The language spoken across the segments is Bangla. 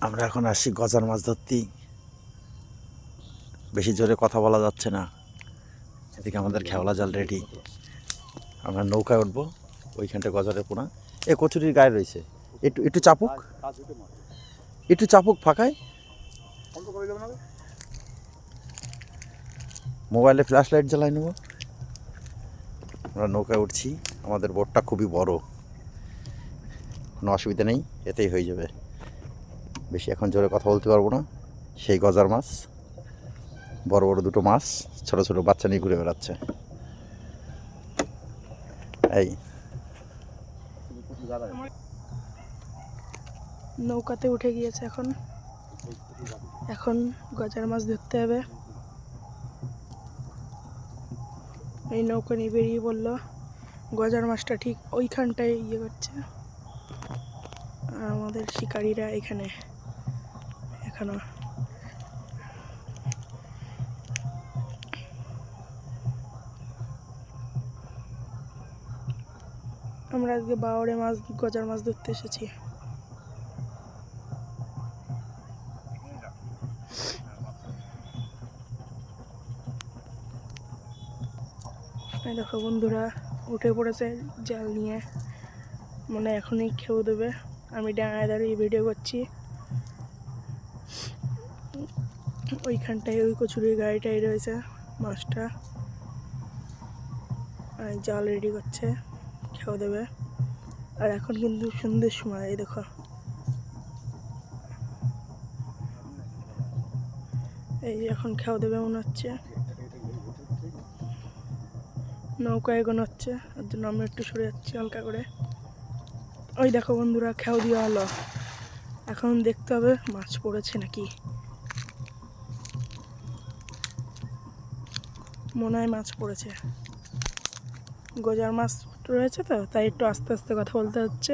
আমরা এখন আসি গজার মাছ ধরতেই। বেশি জোরে কথা বলা যাচ্ছে না। এদিকে আমাদের খেওলা জাল রেডি। আমরা নৌকায় উঠবো, ওইখানটা গজারের পোনা এ কচুরির গায়ে রয়েছে। একটু একটু চাপুক, একটু চাপুক ফাঁকায়। মোবাইলে ফ্ল্যাশ লাইট জ্বালাই নেব। আমরা নৌকায় উঠছি। আমাদের বোটটা খুবই বড়, কোনো অসুবিধা নেই, এতেই হয়ে যাবে। বেশি এখন জোরে কথা বলতে পারবো না। সেই গজার মাছ, বড় বড় দুটো মাছ ছোট ছোট বাচ্চা নিয়ে ঘুরে বেড়াচ্ছে। এই নৌকাতে উঠে গিয়েছে। এখন গজার মাছ ধরতে হবে। এই নৌকা নিয়ে বেরিয়ে বললো গজার মাছটা ঠিক ওইখানটায় করছে। আর আমাদের শিকারীরা এখানে এখনো। আমরা আজকে বাওড়ে মাছ, গজার মাছ ধরতে এসেছি। দেখো বন্ধুরা উঠে পড়েছে জাল নিয়ে, মনে এখনই খেয়ে দেবে। আমি ডাঙায় দাঁড়িয়ে ভিডিও করছি। ওইখানটায় ওই কচুরির গাড়িটাই রয়েছে মাছটা, আর জাল রেডি করছে, খেয়ে দেবে। আর এখন কিন্তু সন্ধ্যের সময়, এই দেখো এই এখন খেয়ে দেবে মনে হচ্ছে। নৌকা এগোনো হচ্ছে, ওর জন্য আমি একটু সরে যাচ্ছি হালকা করে। ওই দেখো বন্ধুরা খেয়ে দেওয়া হলো। এখন দেখতে হবে মাছ পড়েছে নাকি। মনে হয় মাছ পড়েছে। গজার মাছ রয়েছে তো, তাই একটু আস্তে আস্তে কথা বলতে হচ্ছে।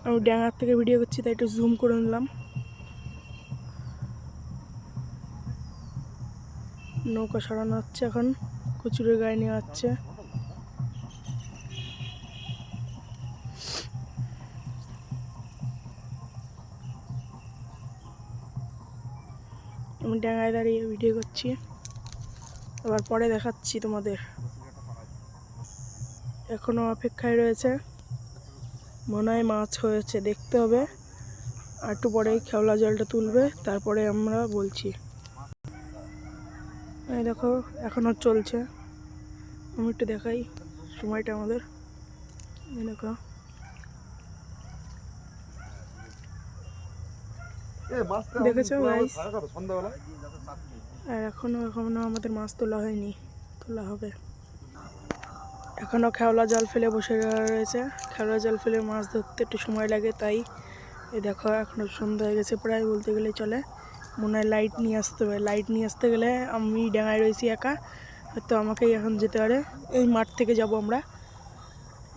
আমি ডাঙার থেকে ভিডিও করছি, তাই একটু জুম করে নিলাম। নৌকা সরানো হচ্ছে, এখন কচুরের গায়ে নেওয়া হচ্ছে। আমি ডাঙায় দাঁড়িয়ে ভিডিও করছি, আবার পরে দেখাচ্ছি তোমাদের। এখনো অপেক্ষায় রয়েছে, মনে হয় মাছ হয়েছে, দেখতে হবে। আর একটু পরেই খেওলা জলটা তুলবে, তারপরে আমরা বলছি। এই দেখো এখনো চলছে। আমি একটু দেখাই সময়টা আমাদের। এই দেখো দেখেছো গাইস। আর এখনো আমাদের মাছ তোলা হয়নি, তোলা হবে। এখনো খেওলা জাল ফেলে বসে রয়েছে। খেওলা জাল ফেলে মাছ ধরতে একটু সময় লাগে, তাই এই দেখো এখনো সন্ধ্যা হয়ে গেছে প্রায়, বলতে গেলে চলে। মনে হয় লাইট নিয়ে আসতে হবে। লাইট নিয়ে আসতে গেলে আমি ডাঙায় রয়েছি একা, হয়তো আমাকেই এখন যেতে পারে। এই মাঠ থেকে যাব আমরা,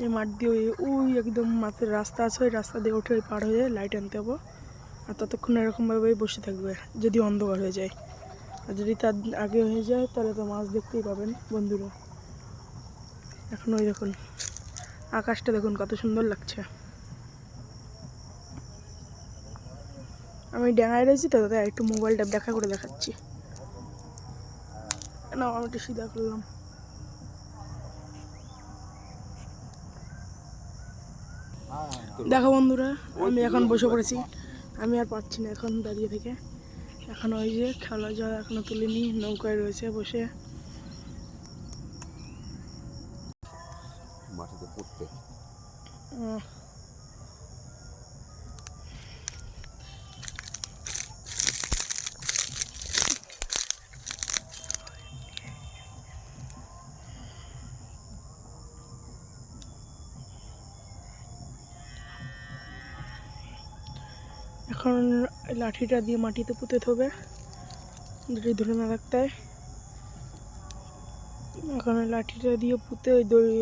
এই মাঠ দিয়ে ওই একদম মাঠের রাস্তা আছে, ওই রাস্তা দিয়ে উঠে পার হয়ে লাইট আনতে হবো। আর ততক্ষণ এরকমভাবেই বসে থাকবে যদি অন্ধকার হয়ে যায়। আর যদি তার আগে হয়ে যায় তাহলে তো মাছ দেখতেই পাবেন বন্ধুরা। এখন ওই দেখুন আকাশটা দেখুন কত সুন্দর লাগছে। আমি ডাঙায় রয়েছি তো, তাই একটু মোবাইলটা দেখা করে দেখাচ্ছি। না আমি একটু সিধা করলাম। দেখো বন্ধুরা আমি এখন বসে পড়েছি, আমি আর পাচ্ছি না এখন দাঁড়িয়ে থেকে। এখন ওই যে খেলা যাওয়া এখনো তুলিনি, নৌকায় রয়েছে বসে। মাটিতে পড়তে এখন লাঠিটা দিয়ে মাটিতে পুঁতে হবে, যদি ধরে না রাখতে হয়। এখন লাঠিটা দিয়ে পুঁতে ওই দড়ি,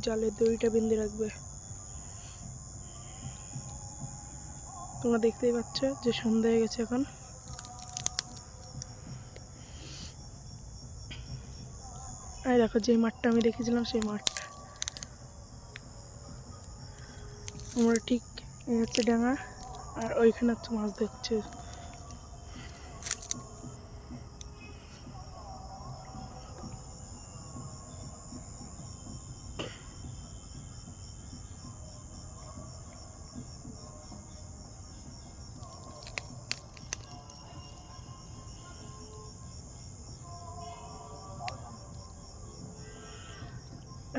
জালের দড়িটা বেঁধে রাখবে। তোমরা দেখতেই পাচ্ছ যে সন্ধ্যা হয়ে গেছে এখন। আর দেখো যে মাঠটা আমি দেখেছিলাম সেই মাঠটা। আমরা ঠিক এই হচ্ছে ডাঙা, আর ওইখানে হচ্ছে মাছ দেখছে।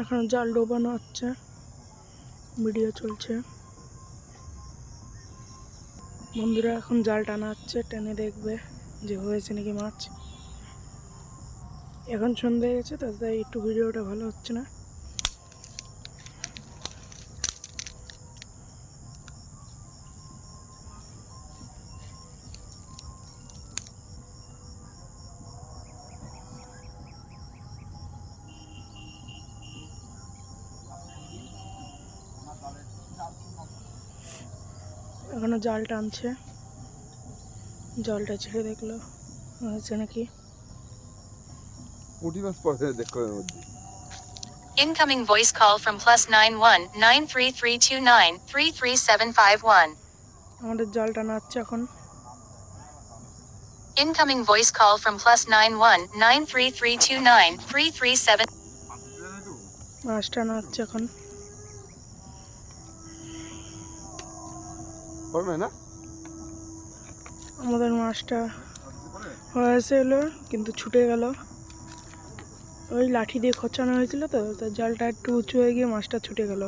এখন জাল ডোবানো হচ্ছে, ভিডিও চলছে। বন্ধুরা এখন জাল টানা হচ্ছে, টেনে দেখবে যে হয়েছে নাকি মাছ। এখন সন্ধ্যা হয়ে গেছে তো, তাই একটু ভিডিওটা ভালো হচ্ছে না। এখনো জাল টানছে, জলটা ছেড়ে দেখলো হয়েছে নাকি। পুঁটি মাছ পড়ে দেখো এর মধ্যে। Incoming voice call from +91 93329 33751. আমাদের জাল টানা হচ্ছে এখন। Incoming voice call from +91 93329 337. মাছ টানা হচ্ছে এখন। পড়বে না? আমাদের মাছটা হয়েছে এলো, কিন্তু ছুটে গেল। ওই লাঠি দিয়ে খোঁচানো হয়েছিল তো, তার জালটা একটু উঁচু হয়ে গিয়ে মাছটা ছুটে গেল।